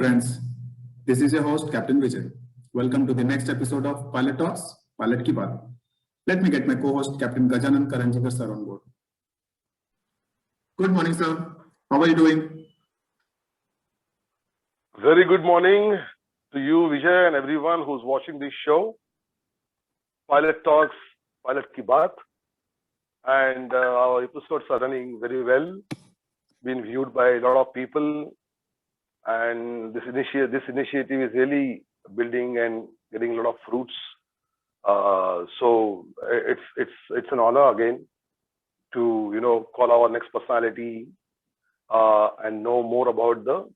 friends. This is your host, Captain Vijay. Welcome to the next episode of Pilot Talks, Pilot Ki Baat. Let me get my co-host, Capt.Gajanan Karanjikar sir on board. Good morning, sir. How are you doing? Very good morning to you, Vijay, and everyone who's watching this show. Pilot Talks, Pilot Ki Baat. And our episodes are running very well, being viewed by a lot of people. And this initiative is really building and getting a lot of fruits. So it's an honor again to call our next personality and know more about the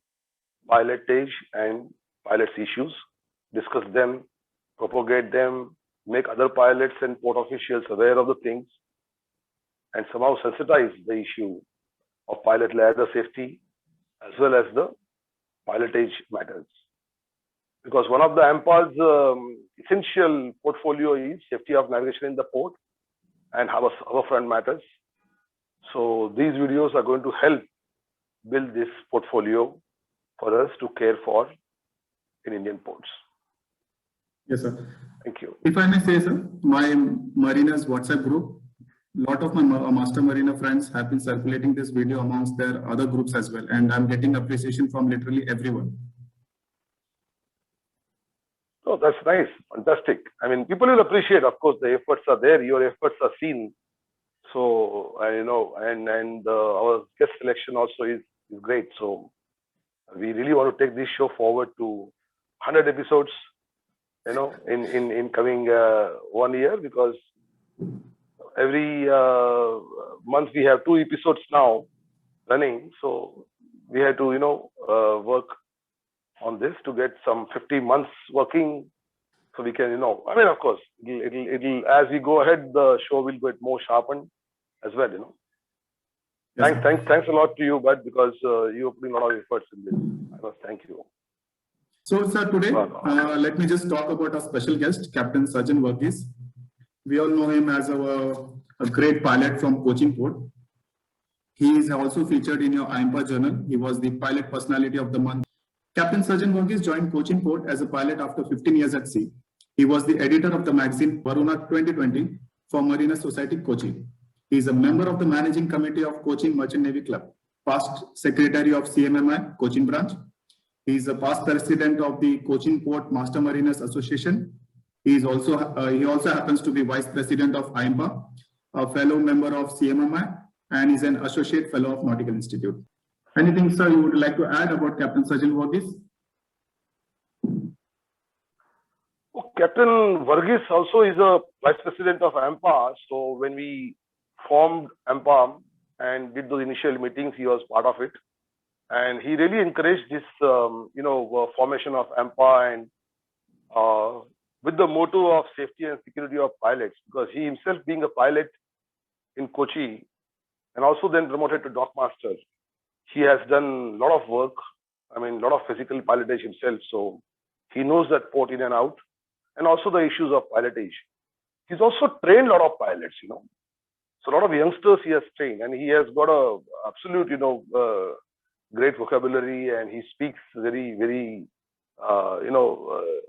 pilotage and pilots issues, discuss them, propagate them, make other pilots and port officials aware of the things, and somehow sensitize the issue of pilot ladder safety as well as the pilotage matters. Because one of the AIMPA's essential portfolio is safety of navigation in the port and hoverfront matters. So these videos are going to help build this portfolio for us to care for in Indian ports. Yes, sir. Thank you. If I may say, sir, my Marina's WhatsApp group, a lot of my Master Marina friends have been circulating this video amongst their other groups as well. And I'm getting appreciation from literally everyone. Oh, that's nice. Fantastic. I mean, people will appreciate, of course, the efforts are there. Your efforts are seen. So, and our guest selection also is great. So we really want to take this show forward to 100 episodes, in coming 1 year, because every month we have 2 episodes now running. So we had to, work on this to get some 50 months working. So we can, of course, it'll as we go ahead, the show will get more sharpened as well, Yes, thanks a lot to you, Bud, because you are putting a lot of efforts in this. I must thank you. So, sir, today, let me just talk about our special guest, Captain Sajan Varghese. We all know him as a great pilot from Cochin Port. He is also featured in your AIMPA journal. He was the pilot personality of the month. Captain Sajan Varghese joined Cochin Port as a pilot after 15 years at sea. He was the editor of the magazine Varuna 2020 for Marina Society Cochin. He is a member of the managing committee of Cochin Merchant Navy Club, past secretary of CMMI Cochin branch. He is a past president of the Cochin Port Master Mariners Association. He also happens to be vice president of AIMPA, a fellow member of CMMI, and is an associate fellow of Nautical Institute. Anything, sir, you would like to add about Captain Sajan Varghese? Captain Varghese also is a vice president of AIMPA. So when we formed AIMPA and did those initial meetings, he was part of it. And he really encouraged this, formation of AIMPA and with the motto of safety and security of pilots, because he himself being a pilot in Kochi and also then promoted to dockmaster, he has done a lot of work, a lot of physical pilotage himself. So he knows that port in and out, and also the issues of pilotage. He's also trained a lot of pilots, So a lot of youngsters he has trained, and he has got a absolute, great vocabulary, and he speaks very, very,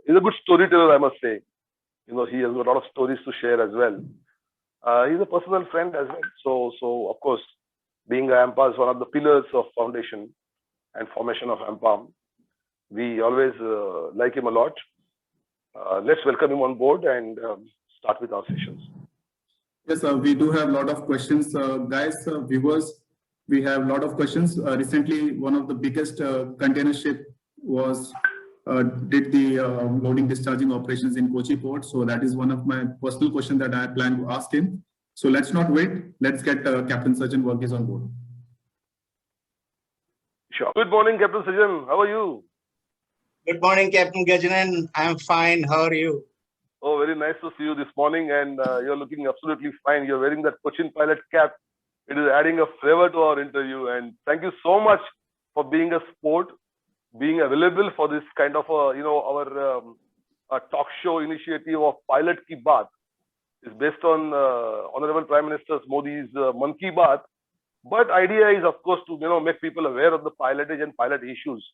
he's a good storyteller, I must say. He has got a lot of stories to share as well. He's a personal friend as well. So of course, being AIMPA is one of the pillars of foundation and formation of AIMPA. We always like him a lot. Let's welcome him on board and start with our sessions. Yes, we do have a lot of questions. Guys, viewers, we have a lot of questions. Recently, one of the biggest container ship did the loading discharging operations in Kochi Port. So that is one of my personal questions that I plan to ask him. So let's not wait. Let's get Captain Sajan Varghese on board. Sure. Good morning, Captain Sajan. How are you? Good morning, Captain Gajanan. I'm fine. How are you? Oh, very nice to see you this morning, and you're looking absolutely fine. You're wearing that Cochin pilot cap. It is adding a flavor to our interview, and thank you so much for being a sport, being available for this kind of our talk show initiative of Pilot Ki Baat. Is based on Honorable Prime Minister Modi's Man Ki Baat, but idea is of course to make people aware of the pilotage and pilot issues,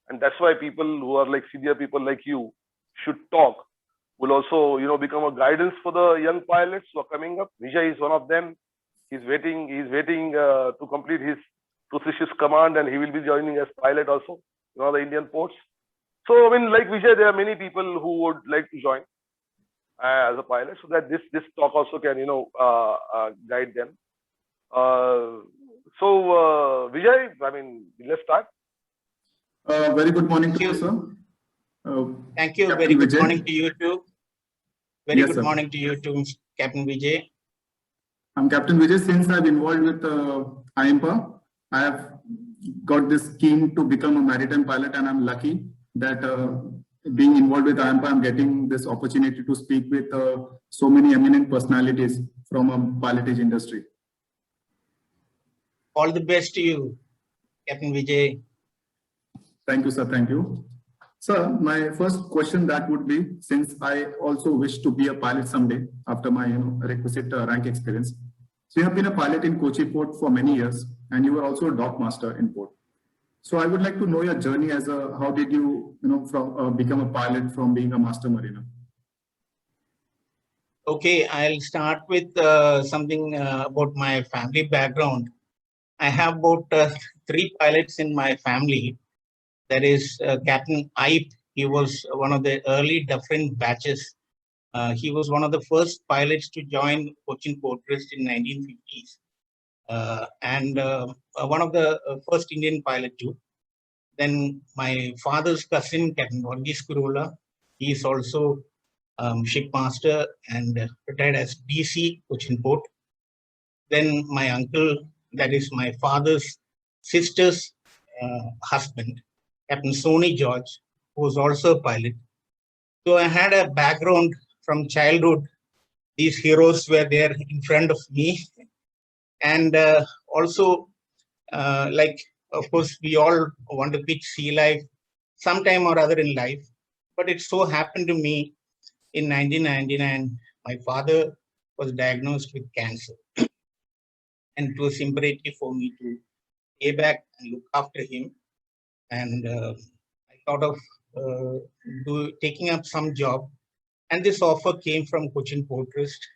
and that's why people who are like senior people like you should talk. Will also, become a guidance for the young pilots who are coming up. Vijay is one of them. He's waiting to complete his precious command, and he will be joining as pilot also, the Indian ports. So, I mean, like Vijay, there are many people who would like to join as a pilot, so that this talk also can, guide them. Vijay, I mean, let's start. Very good morning to you, sir. Thank you. Captain Very good Vijay. morning to you too. Very Yes, good sir. morning to you too, Captain Vijay. I'm Captain Vijay. Since I've involved with AIMPA, I have got this scheme to become a maritime pilot, and I'm lucky that being involved with AIMPA, I'm getting this opportunity to speak with so many eminent personalities from a pilotage industry. All the best to you, Captain Vijay. Thank you, sir. Thank you. Sir, my first question that would be, since I also wish to be a pilot someday after my requisite rank experience. So you have been a pilot in Kochi port for many years, and you were also a dock master in port. So I would like to know your journey as a, how did you, from become a pilot from being a master mariner? Okay, I'll start with something about my family background. I have about 3 pilots in my family. That is Captain AIMPA. He was one of the early different batches. He was one of the first pilots to join Cochin Port Trust in 1950s. And one of the first Indian pilot too. Then my father's cousin, Captain Varghese, he is also shipmaster and retired as DC Cochin Port. Then my uncle, that is my father's sister's husband, Captain Sony George, who was also a pilot. So I had a background from childhood. These heroes were there in front of me. And also, like, of course, we all want to pitch sea life sometime or other in life. But it so happened to me in 1999, my father was diagnosed with cancer. And it was imperative for me to stay back and look after him. And I thought of taking up some job. And this offer came from Cochin Port Trust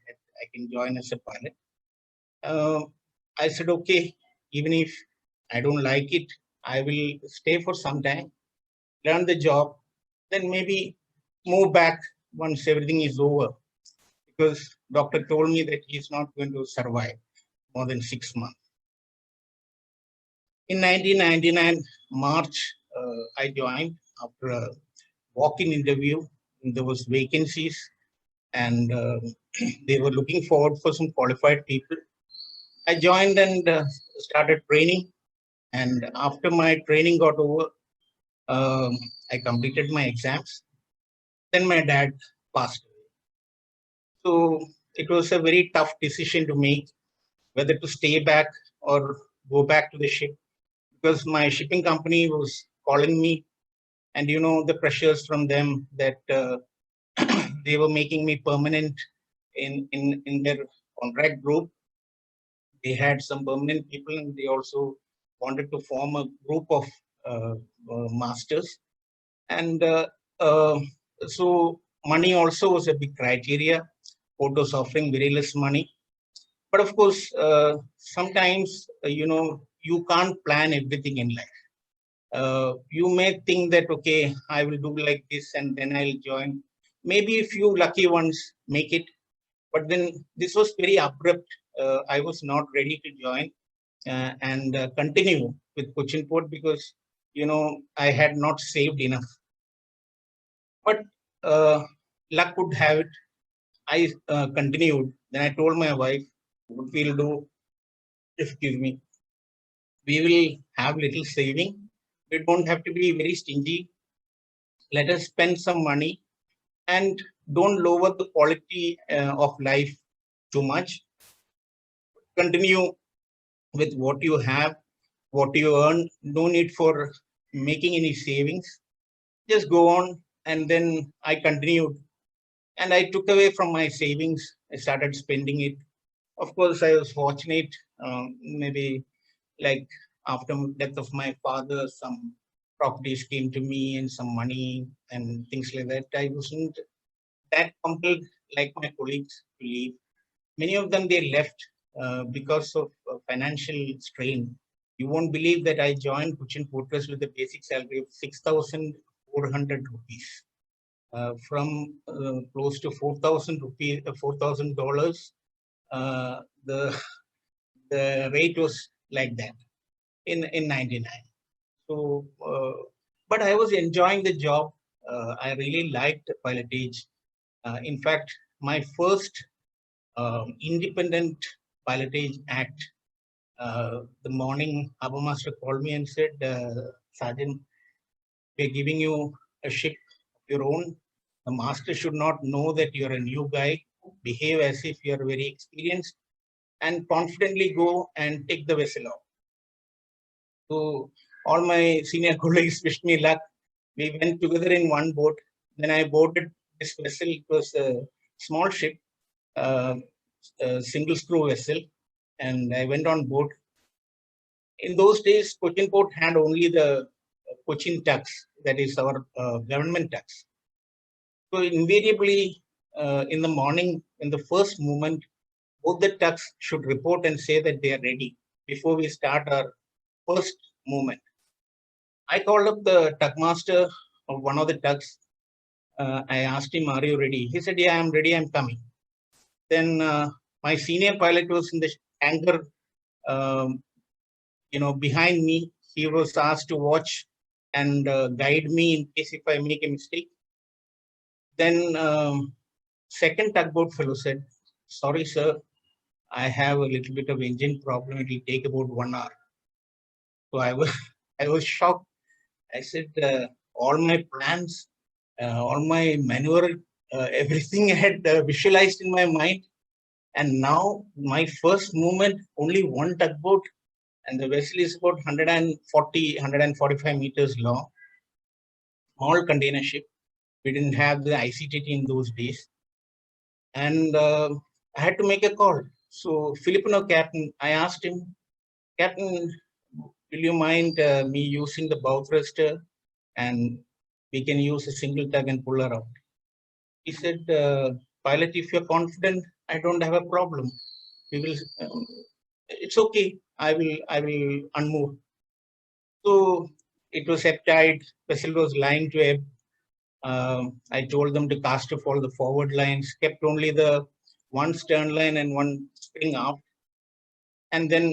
that I can join as a pilot. I said, okay, even if I don't like it, I will stay for some time, learn the job, then maybe move back once everything is over. Because doctor told me that he's not going to survive more than 6 months. In 1999, March, I joined after a walk-in interview. There was vacancies, and they were looking forward for some qualified people. I joined and started training. And after my training got over, I completed my exams. Then my dad passed away. So it was a very tough decision to make, whether to stay back or go back to the ship, because my shipping company was calling me, and the pressures from them that they were making me permanent in their contract group. They had some permanent people, and they also wanted to form a group of masters. And so money also was a big criteria. Port was offering very less money. But of course, sometimes, you can't plan everything in life. You may think that, okay, I will do like this and then I'll join. Maybe a few lucky ones make it. But then this was very abrupt. I was not ready to join and continue with Cochin Port because, I had not saved enough. But luck would have it. I continued. Then I told my wife, what we'll do, excuse me, we will have little saving. We don't have to be very stingy. Let us spend some money and don't lower the quality of life too much. Continue with what you have, what you earn. No need for making any savings. Just go on. And then I continued. And I took away from my savings. I started spending it. Of course, I was fortunate, maybe like after death of my father, some properties came to me and some money and things like that. I wasn't that compelled like my colleagues to leave. Many of them, they left because of financial strain. You won't believe that I joined Cochin Port Trust with a basic salary of 6,400 rupees. From close to 4,000 rupees, $4,000, the rate was like that in 99. So, but I was enjoying the job. I really liked pilotage. In fact, my first independent pilotage act, the morning Harbour Master called me and said, Sajan, we're giving you a ship of your own. The master should not know that you're a new guy. Behave as if you're very experienced and confidently go and take the vessel off. So all my senior colleagues wished me luck. We went together in one boat. Then I boarded this vessel. It was a small ship, a single screw vessel, and I went on board. In those days, Cochin Port had only the Cochin tax, that is our government tax. So invariably, in the morning, in the first movement, both the tugs should report and say that they are ready before we start our first movement. I called up the tug master of one of the tugs. I asked him, "Are you ready?" He said, "Yeah, I'm ready. I'm coming." Then my senior pilot was in the anchor, behind me. He was asked to watch and guide me in case if I make a mistake. Then second tugboat fellow said, "Sorry, sir, I have a little bit of engine problem. It will take about 1 hour." So I was shocked. I said, all my plans, all my maneuver, everything I had visualized in my mind. And now my first movement, only one tugboat, and the vessel is about 140, 145 meters long, small container ship. We didn't have the ICTT in those days. And I had to make a call. So Filipino captain, I asked him, "Captain, will you mind me using the bow thruster and we can use a single tug and pull her out?" He said, "Pilot, if you're confident, I don't have a problem. We will. It's okay. I will unmoored." So it was ebb tide. Vessel was lying to ebb. I told them to cast off all the forward lines, kept only the one stern line and one spring aft, and then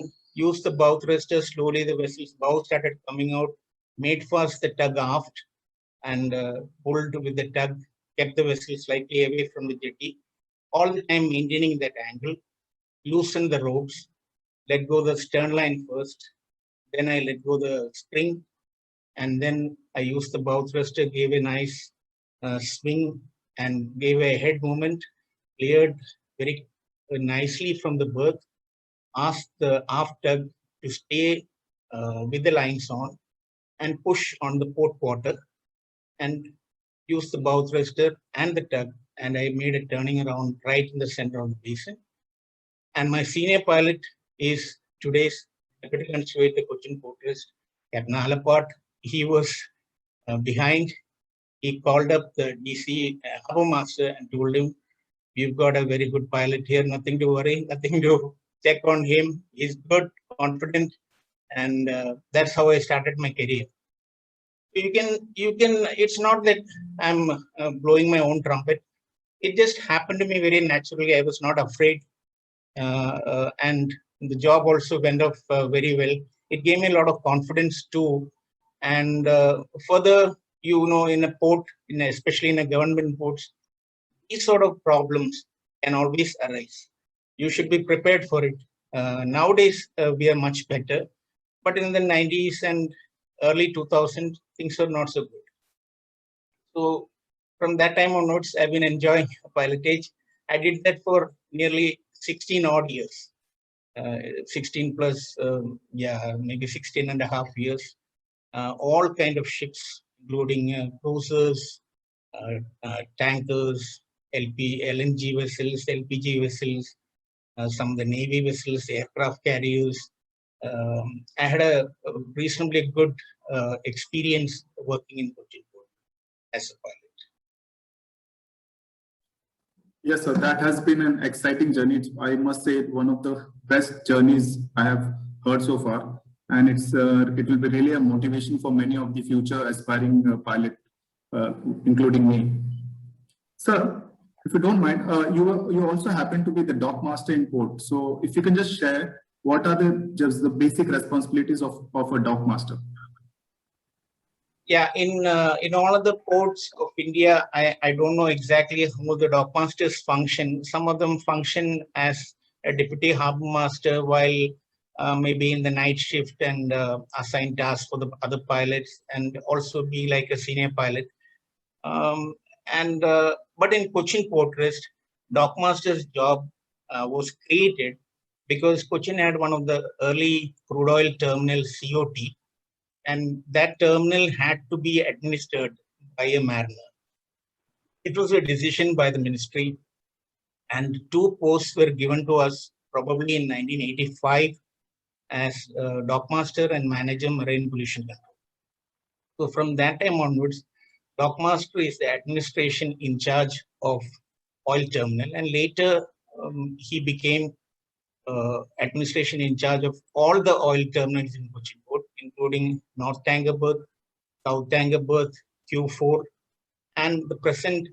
used the bow thruster. Slowly the vessel's bow started coming out, made fast the tug aft, and pulled with the tug, kept the vessel slightly away from the jetty, all the time maintaining that angle, loosened the ropes, let go the stern line first, then I let go the spring, and then I used the bow thruster, gave a nice swing and gave a head movement, cleared very nicely from the berth, asked the aft tug to stay with the lines on and push on the port quarter and use the bow thruster and the tug, and I made a turning around right in the center of the basin. And my senior pilot is today's Deputy Conservator Cochin Port Trust, Captain Alapat. He was behind. He called up the DC Harbour Master and told him, "We've got a very good pilot here, nothing to worry, nothing to check on him. He's good, confident." And that's how I started my career. You can, it's not that I'm blowing my own trumpet. It just happened to me very naturally. I was not afraid. And the job also went off very well. It gave me a lot of confidence too. And further, in a port, especially in a government ports, these sort of problems can always arise. You should be prepared for it. Nowadays, we are much better. But in the 90s and early 2000s, things were not so good. So from that time onwards, I've been enjoying pilotage. I did that for nearly 16 odd years. 16 plus, maybe 16 and a half years. All kind of ships, including cruisers, tankers, LNG vessels, LPG vessels, some of the Navy vessels, aircraft carriers, I had a reasonably good experience working in Cochin Port as a pilot. Yes, sir. That has been an exciting journey. I must say, one of the best journeys I have heard so far, and it will be really a motivation for many of the future aspiring pilot, including me. Sir, if you don't mind, you also happen to be the dock master in port. So, if you can just share what are just the basic responsibilities of a dock master. Yeah, in all of the ports of India, I don't know exactly how the dock masters function. Some of them function as a deputy harbor master while maybe in the night shift and assign tasks for the other pilots and also be like a senior pilot. But in Cochin Port Trust, dock master's job was created because Cochin had one of the early crude oil terminal COT, and that terminal had to be administered by a mariner. It was a decision by the ministry, and 2 posts were given to us probably in 1985 as dockmaster and manager marine pollution control. So from that time onwards, dockmaster is the administration in charge of oil terminal, and later he became administration in charge of all the oil terminals in Cochin Port, including North Tanker Berth, South Tanker Berth, Q4, and the present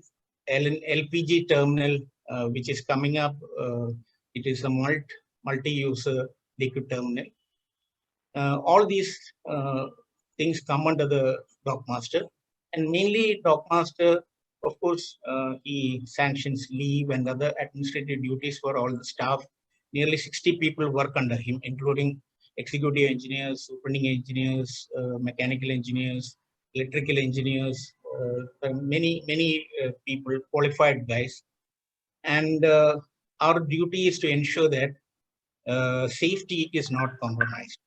LPG terminal, which is coming up. It is a multi-user liquid terminal. All these things come under the dockmaster, and mainly dockmaster, of course, he sanctions leave and other administrative duties for all the staff. Nearly 60 people work under him, including executive engineers, superintending engineers, mechanical engineers, electrical engineers, many people, qualified guys. And our duty is to ensure that safety is not compromised.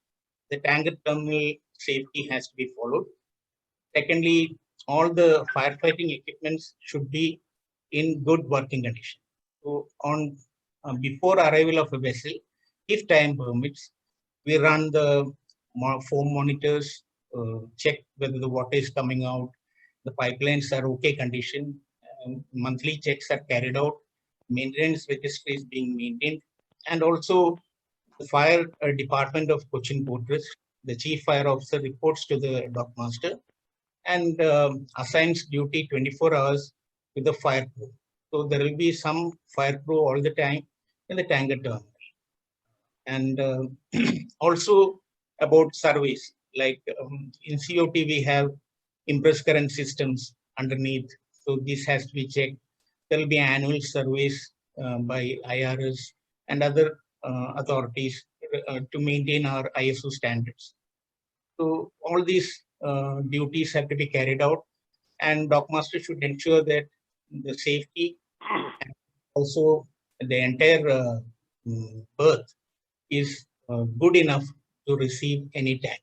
The tanker terminal safety has to be followed. Secondly, all the firefighting equipments should be in good working condition. So on before arrival of a vessel, if time permits, we run the foam monitors, check whether the water is coming out, the pipelines are okay condition, monthly checks are carried out, maintenance registry is being maintained, and also the fire department of Cochin Port Trust, the chief fire officer reports to the dockmaster and assigns duty 24 hours with the fire crew. So there will be some fire crew all the time in the tanker terminal. And also about surveys, like in COT we have impress current systems underneath. So this has to be checked. There will be annual surveys by IRS and other authorities to maintain our ISO standards. So all these duties have to be carried out, and dockmaster should ensure that the safety and also the entire berth is good enough to receive any tank.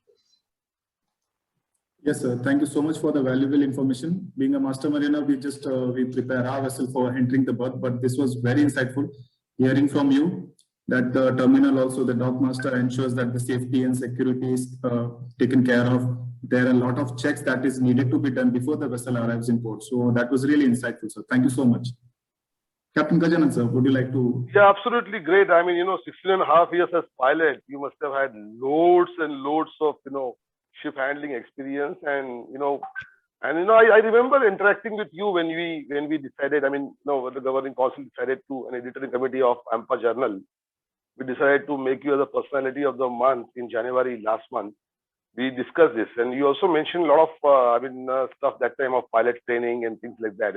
Yes, sir. Thank you so much for the valuable information. Being a master mariner, we prepare our vessel for entering the berth, but this was very insightful. Hearing from you that the terminal, also the dock master, ensures that the safety and security is taken care of. There are a lot of checks that is needed to be done before the vessel arrives in port. So that was really insightful, sir. Thank you so much. Captain Gajanan, sir, would you like to? Yeah, absolutely great. I mean, 16.5 years as pilot, you must have had loads and loads of, ship handling experience. And, I remember interacting with you when we decided, when the governing council decided to, an editorial committee of AIMPA journal, we decided to make you as a personality of the month in January last month. We discussed this, and you also mentioned a lot of, stuff that time of pilot training and things like that,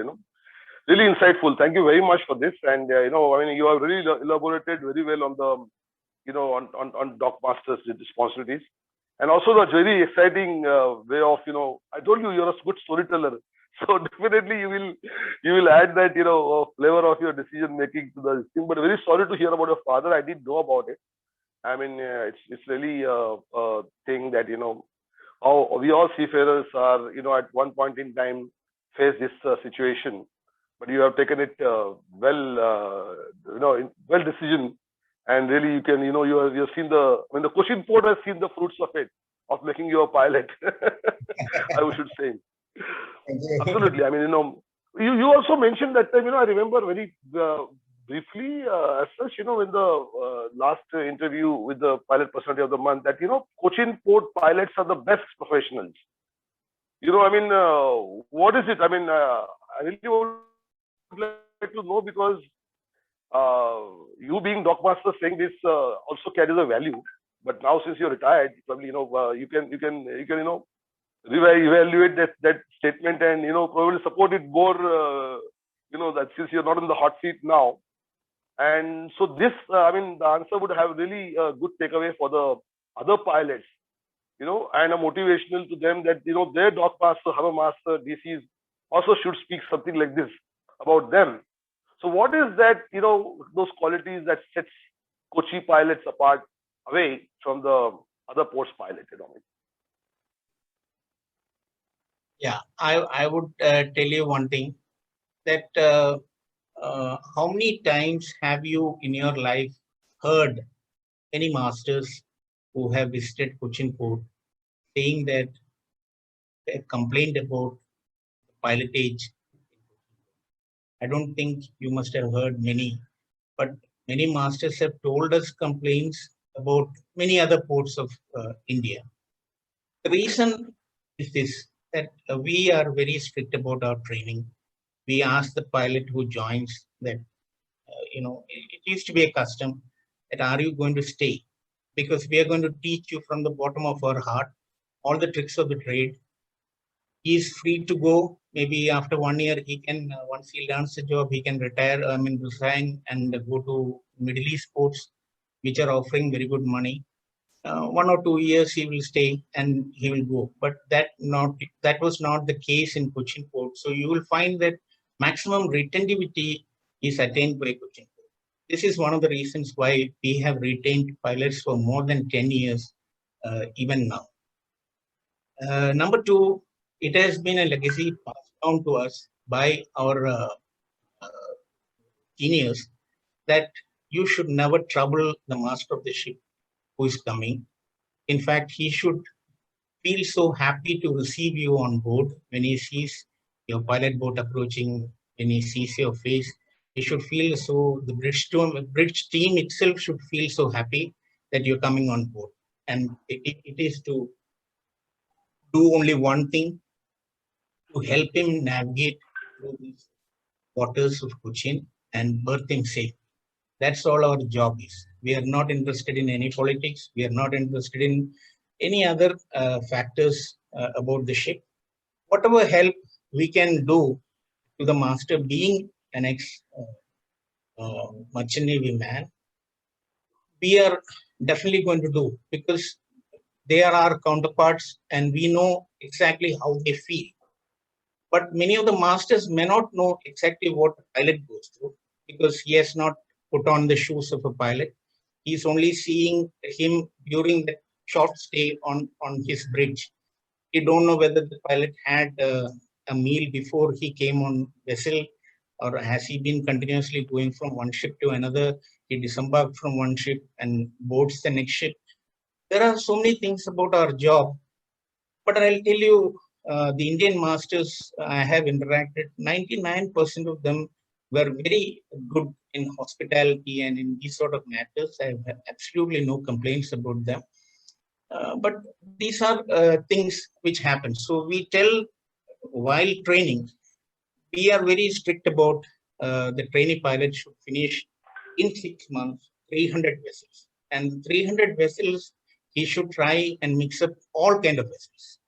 Really insightful. Thank you very much for this. And, you have really elaborated very well on the, on dock masters' responsibilities. And also the very exciting way of, I told you, you're a good storyteller. So definitely you will add that, flavor of your decision making to the thing. But very sorry to hear about your father. I didn't know about it. I mean, it's really a thing that, how we all seafarers are, at one point in time face this situation. But you have taken it well decision, and really you can, you've seen the Cochin Port has seen the fruits of it, of making you a pilot. I should say. Absolutely. I mean, you also mentioned that time, I remember very briefly, as such, in the last interview with the Pilot Personality of the Month, that, Cochin Port pilots are the best professionals. What is it? I mean, I really would like to know, because you being dockmaster saying this also carries a value. But now, since you're retired, probably, you can evaluate that statement and, probably support it more, that since you're not in the hot seat now. And so this, the answer would have really a good takeaway for the other pilots, and a motivational to them that, their dockmaster, harbor master, DCs also should speak something like this about them. So what is that, those qualities that sets Kochi pilots apart away from the other ports pilot, Yeah, I would tell you one thing, that how many times have you in your life heard any masters who have visited Cochin Port saying that they complained about pilotage? I don't think you must have heard many, but many masters have told us complaints about many other ports of India. The reason is this, that we are very strict about our training. We ask the pilot who joins that, it used to be a custom that, are you going to stay? Because we are going to teach you from the bottom of our heart all the tricks of the trade. He is free to go. Maybe after 1 year, he can, once he learns the job, he can retire, resign and go to Middle East ports, which are offering very good money. 1 or 2 years he will stay and he will go. But that was not the case in Cochin Port. So you will find that maximum retentivity is attained by Cochin Port. This is one of the reasons why we have retained pilots for more than 10 years, even now. Number two, it has been a legacy passed down to us by our seniors, that you should never trouble the master of the ship who is coming. In fact, he should feel so happy to receive you on board when he sees your pilot boat approaching, when he sees your face. He should feel so, the bridge team itself should feel so happy that you're coming on board. And it is to do only one thing, to help him navigate through these waters of Cochin and berth him safe. That's all our job is. We are not interested in any politics. We are not interested in any other factors about the ship. Whatever help we can do to the master, being an ex-merchant navy man, we are definitely going to do, because they are our counterparts and we know exactly how they feel. But many of the masters may not know exactly what a pilot goes through, because he has not put on the shoes of a pilot. He's only seeing him during the short stay on his bridge. You don't know whether the pilot had a meal before he came on vessel, or has he been continuously going from one ship to another. He disembarked from one ship and boards the next ship. There are so many things about our job, but I'll tell you, the Indian masters I have interacted, 99% of them were very good in hospitality and in these sort of matters. I have absolutely no complaints about them. But these are things which happen. So we tell, while training, we are very strict about the trainee pilot should finish in 6 months 300 vessels. And 300 vessels, he should try and mix up all kind of vessels.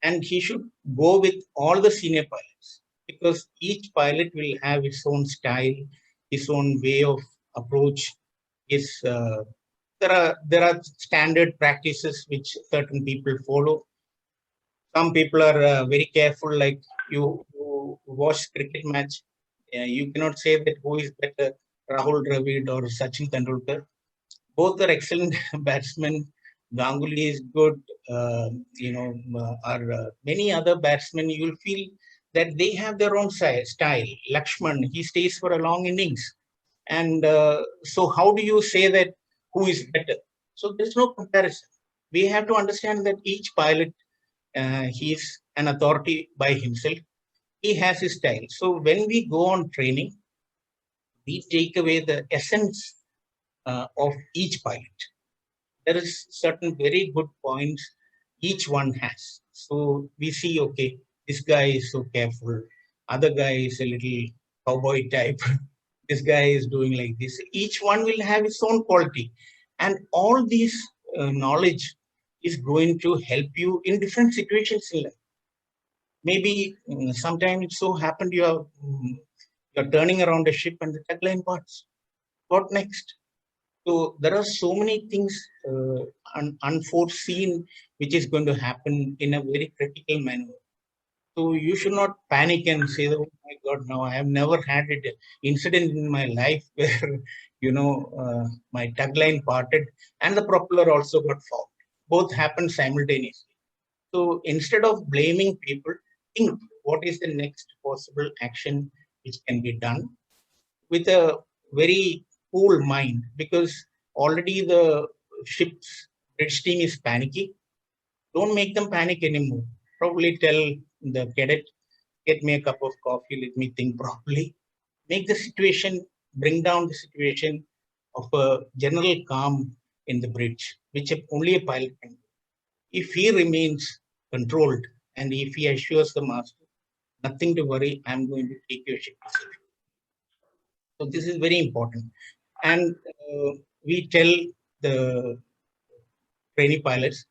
And he should go with all the senior pilots, because each pilot will have his own style, his own way of approach. There are standard practices which certain people follow. Some people are very careful, like you watch cricket match. You cannot say that who is better, Rahul Dravid or Sachin Tendulkar. Both are excellent batsmen. Ganguly is good. Many other batsmen, you will feel that they have their own style. Lakshman, he stays for a long innings. And so how do you say that who is better? So there's no comparison. We have to understand that each pilot, he is an authority by himself. He has his style. So when we go on training, we take away the essence of each pilot. There is certain very good points each one has. So we see, okay, this guy is so careful. Other guy is a little cowboy type. This guy is doing like this. Each one will have its own quality. And all these knowledge is going to help you in different situations in life. Maybe sometimes it so happened you're turning around a ship and the tagline parts. What next? So there are so many things unforeseen which is going to happen in a very critical manner. So you should not panic and say, "Oh my God, no! I have never had an incident in my life where my tagline parted and the propeller also got fouled. Both happened simultaneously." So instead of blaming people, think what is the next possible action which can be done with a very cool mind, because already the ship's bridge team is panicky. Don't make them panic anymore. Probably tell the cadet, get me a cup of coffee, let me think properly. Make the situation, bring down the situation of a general calm in the bridge, which only a pilot can do. If he remains controlled and if he assures the master, nothing to worry, I'm going to take your ship to safety. So this is very important. And we tell the trainee pilots,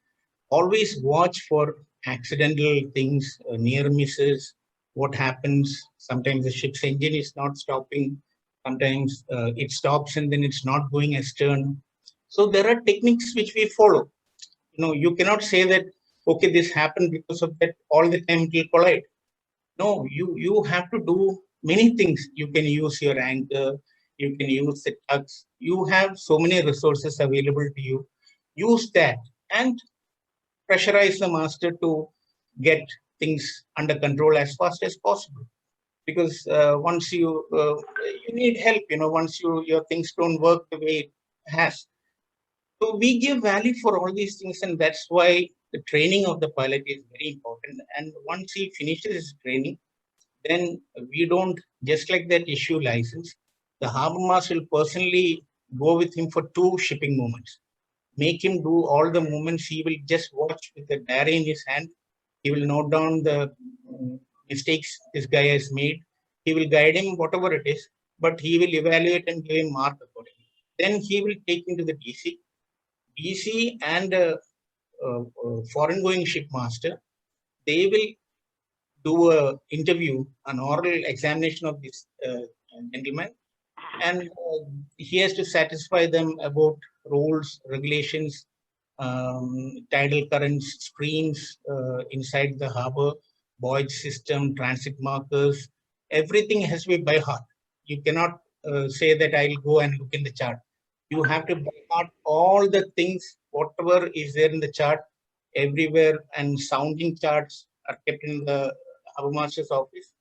always watch for accidental things, near misses, what happens. Sometimes the ship's engine is not stopping. Sometimes it stops and then it's not going astern. So there are techniques which we follow. You cannot say that, okay, this happened because of that, all the time it will collide. No, you have to do many things. You can use your anchor, you can use the tugs. You have so many resources available to you. Use that and pressurize the master to get things under control as fast as possible. Because once you need help, once your things don't work the way it has. So we give value for all these things, and that's why the training of the pilot is very important. And once he finishes his training, then we don't just like that issue license. The harbor master will personally go with him for 2 shipping movements. Make him do all the movements. He will just watch with the diary in his hand. He will note down the mistakes this guy has made. He will guide him whatever it is, but he will evaluate and give him mark accordingly. Then he will take him to the DC. DC and foreign going ship master, they will do a interview, an oral examination of this gentleman, and he has to satisfy them about rules, regulations, tidal currents, streams inside the harbor, voyage system, transit markers. Everything has to be by heart. You cannot say that I'll go and look in the chart. You have to by heart all the things, whatever is there in the chart, everywhere, and sounding charts are kept in the harbor master's office.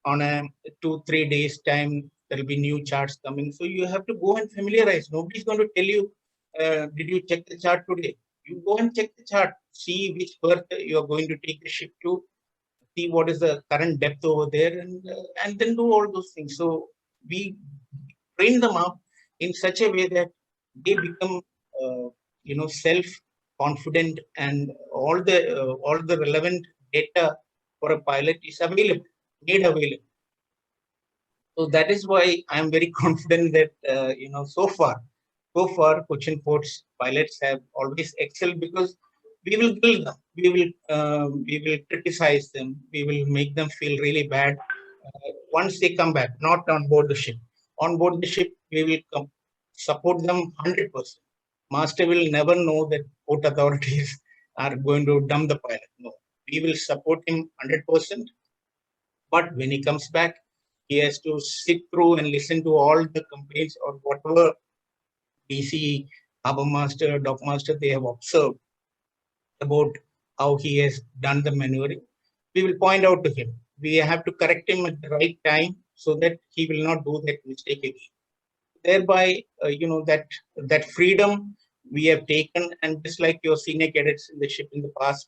On a 2-3 days time, there will be new charts coming. So you have to go and familiarize. Nobody's going to tell you, did you check the chart today? You go and check the chart, see which berth you are going to take the ship to, see what is the current depth over there, and then do all those things. So we train them up in such a way that they become, self-confident, and all the relevant data for a pilot is available, made available. So that is why I am very confident that so far, Cochin Port's pilots have always excelled, because we will build them, we will criticize them, we will make them feel really bad once they come back, not on board the ship. On board the ship, we will support them 100%. Master will never know that port authorities are going to dump the pilot. No, we will support him 100%. But when he comes back, he has to sit through and listen to all the complaints or whatever DC, harbor master, dock master they have observed about how he has done the maneuvering. We will point out to him. We have to correct him at the right time so that he will not do that mistake again. thereby, that freedom we have taken, and just like your senior cadets in the ship in the past,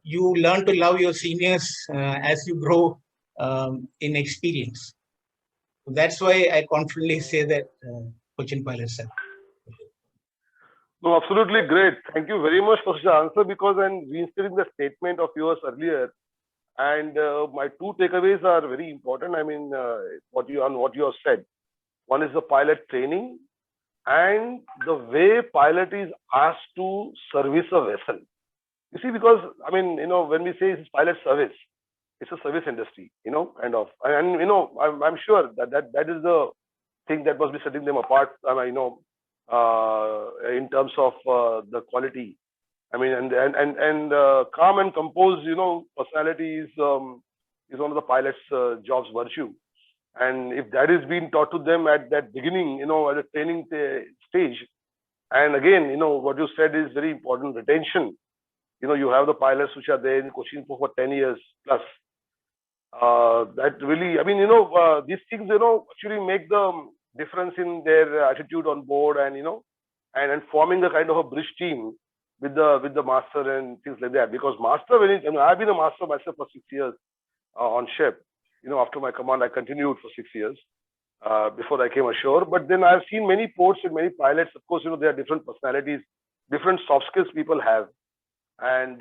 you learn to love your seniors as you grow in experience. That's why I confidently say that Cochin pilots have. No, absolutely great. Thank you very much for such an answer, because I'm reinstating the statement of yours earlier. And my two takeaways are very important. I mean, what you have said. One is the pilot training and the way pilot is asked to service a vessel. You see, because I mean, when we say it's pilot service, it's a service industry, kind of. And I'm sure that is the thing that must be setting them apart. In terms of the quality. I mean, and calm and composed, personality is one of the pilot's job's virtue. And if that is being taught to them at that beginning, at a training stage, and again, what you said is very important, retention. You have the pilots which are there in coaching for 10 years plus. That really, I mean, these things, actually make the difference in their attitude on board, and and forming a kind of a bridge team with the master and things like that. Because master, I've been a master myself for 6 years on ship. After my command, I continued for 6 years before I came ashore. But then I've seen many ports and many pilots. Of course, there are different personalities, different soft skills people have, and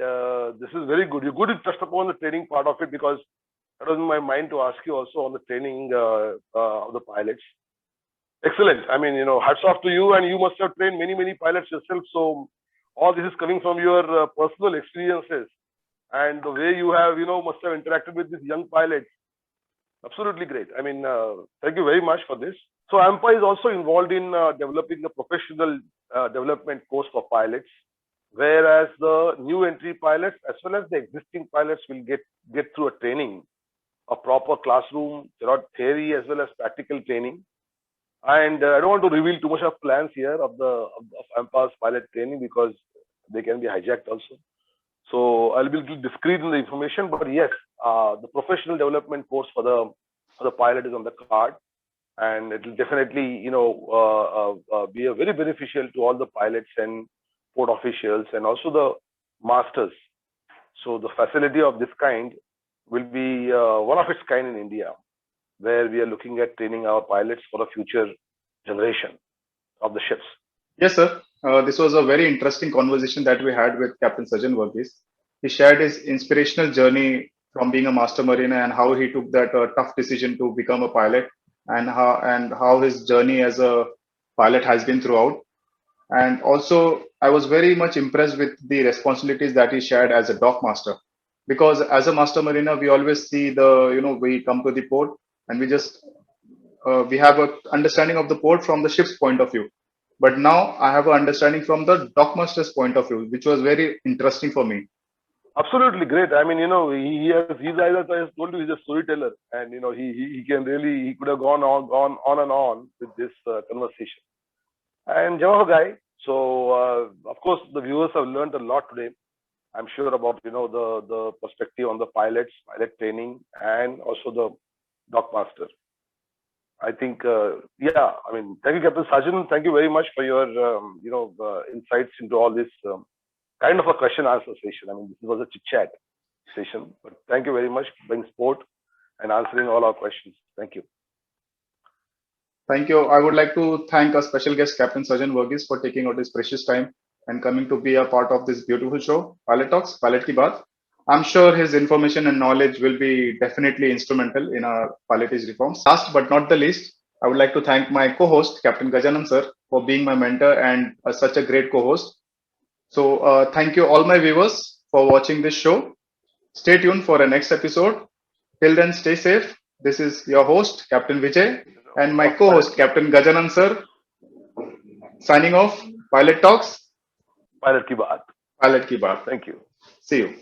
this is very good. You're good to touch upon the training part of it, because that was in my mind to ask you also on the training of the pilots. Excellent. I mean, hats off to you, and you must have trained many pilots yourself. So all this is coming from your personal experiences and the way you have, must have interacted with these young pilots. Absolutely great. I mean, thank you very much for this. So AIMPA is also involved in developing a professional development course for pilots, whereas the new entry pilots as well as the existing pilots will get through a training, a proper classroom, theory as well as practical training. And I don't want to reveal too much of plans here of AIMPA's pilot training, because they can be hijacked also. So I'll be a little discreet in the information, but yes, the professional development course for the pilot is on the card, and it will definitely, be a very beneficial to all the pilots and port officials and also the masters. So the facility of this kind will be one of its kind in India, where we are looking at training our pilots for a future generation of the ships. Yes, sir. This was a very interesting conversation that we had with Captain Sajan Varghese. He shared his inspirational journey from being a master mariner and how he took that tough decision to become a pilot, and how his journey as a pilot has been throughout. And also, I was very much impressed with the responsibilities that he shared as a dock master, because as a master mariner, we always see we come to the port and we have an understanding of the port from the ship's point of view. But now I have an understanding from the dockmaster's point of view, which was very interesting for me. Absolutely great. I mean, he's either told you he's a storyteller, and he could have gone on and on with this conversation. And Jawahar guy. So of course the viewers have learned a lot today. I'm sure about the perspective on the pilot training, and also the dockmaster. I think, yeah, I mean, thank you, Captain Sajan. Thank you very much for your, insights into all this kind of a question answer session. I mean, this was a chit chat session, but thank you very much for being sport and answering all our questions. Thank you. Thank you. I would like to thank our special guest, Captain Sajan Varghese, for taking out his precious time and coming to be a part of this beautiful show, Pilot Talks, Pilot Ki Baat. I'm sure his information and knowledge will be definitely instrumental in our pilotage reforms. Last but not the least, I would like to thank my co-host, Capt.Gajanan sir, for being my mentor and such a great co-host. So thank you all my viewers for watching this show. Stay tuned for the next episode. Till then, stay safe. This is your host, Captain Vijay, and my co-host, Capt.Gajanan sir, signing off. Pilot Talks. Pilot Ki Baat. Pilot Ki Baat. Thank you. See you.